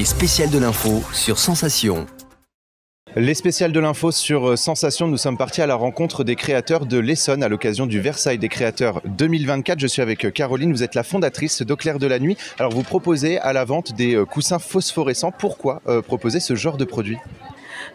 Les spéciales de l'info sur Sensation. Les spéciales de l'info sur Sensation, nous sommes partis à la rencontre des créateurs de l'Essonne à l'occasion du Versailles des créateurs 2024. Je suis avec Caroline, vous êtes la fondatrice d'Au clair de la nuit. Alors vous proposez à la vente des coussins phosphorescents. Pourquoi proposer ce genre de produit ?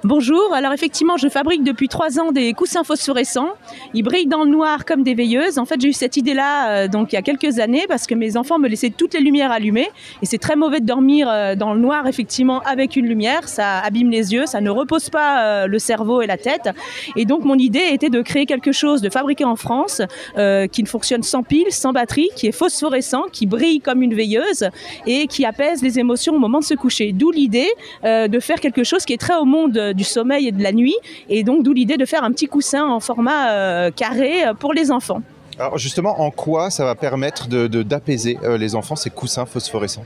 Bonjour, alors effectivement je fabrique depuis 3 ans des coussins phosphorescents. Ils brillent dans le noir comme des veilleuses. En fait j'ai eu cette idée-là donc il y a quelques années parce que mes enfants me laissaient toutes les lumières allumées. Et c'est très mauvais de dormir dans le noir effectivement avec une lumière. Ça abîme les yeux, ça ne repose pas le cerveau et la tête. Et donc mon idée était de créer quelque chose de fabriqué en France qui ne fonctionne sans pile, sans batterie, qui est phosphorescent, qui brille comme une veilleuse et qui apaise les émotions au moment de se coucher. D'où l'idée de faire quelque chose qui est très au monde du sommeil et de la nuit, et donc d'où l'idée de faire un petit coussin en format carré pour les enfants. Alors justement, en quoi ça va permettre d'apaiser les enfants, ces coussins phosphorescents ?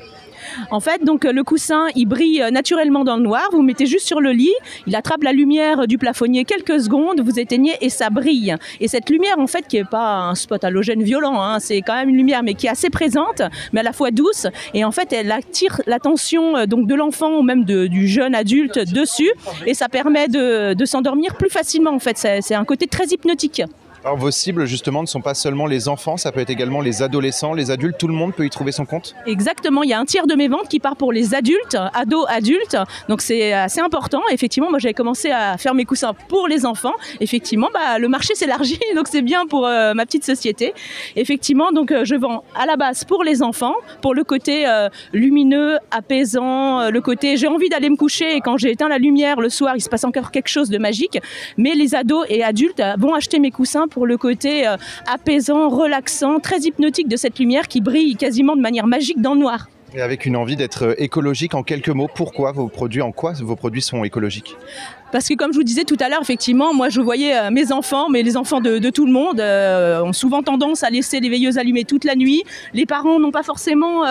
En fait, donc le coussin, il brille naturellement dans le noir. Vous mettez juste sur le lit, il attrape la lumière du plafonnier quelques secondes, vous éteignez et ça brille. Et cette lumière, en fait, qui n'est pas un spot halogène violent, c'est quand même une lumière, mais qui est assez présente, mais à la fois douce. Et en fait, elle attire l'attention donc de l'enfant ou même du jeune adulte dessus, et ça permet de s'endormir plus facilement. En fait, c'est un côté très hypnotique. Alors vos cibles justement ne sont pas seulement les enfants, ça peut être également les adolescents, les adultes, tout le monde peut y trouver son compte ? Exactement, il y a un tiers de mes ventes qui part pour les adultes, ados, adultes, donc c'est assez important. Effectivement, moi j'avais commencé à faire mes coussins pour les enfants. Effectivement, le marché s'élargit, donc c'est bien pour ma petite société. Effectivement, donc je vends à la base pour les enfants, pour le côté lumineux, apaisant, le côté j'ai envie d'aller me coucher et quand j'ai éteint la lumière le soir, il se passe encore quelque chose de magique. Mais les ados et adultes vont acheter mes coussins pour le côté apaisant, relaxant, très hypnotique de cette lumière qui brille quasiment de manière magique dans le noir. Et avec une envie d'être écologique, en quelques mots, pourquoi vos produits sont écologiques ? Parce que comme je vous disais tout à l'heure, effectivement, moi je voyais mes enfants, mais les enfants de tout le monde ont souvent tendance à laisser les veilleuses allumées toute la nuit. Les parents n'ont pas forcément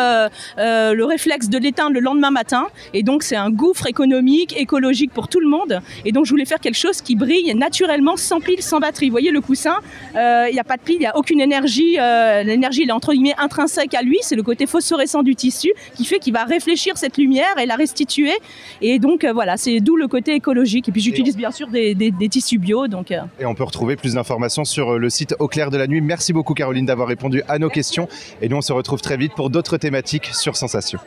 le réflexe de l'éteindre le lendemain matin. Et donc c'est un gouffre économique, écologique pour tout le monde. Et donc je voulais faire quelque chose qui brille naturellement, sans pile, sans batterie. Vous voyez le coussin, il n'y a pas de pile, il n'y a aucune énergie. L'énergie elle est entre guillemets intrinsèque à lui. C'est le côté phosphorescent du tissu qui fait qu'il va réfléchir cette lumière et la restituer. Et donc voilà, c'est d'où le côté écologique. Et puis j'utilise bien sûr des tissus bio. Et on peut retrouver plus d'informations sur le site Au clair de la nuit. Merci beaucoup Caroline d'avoir répondu à nos questions. Et nous on se retrouve très vite pour d'autres thématiques sur Sensation.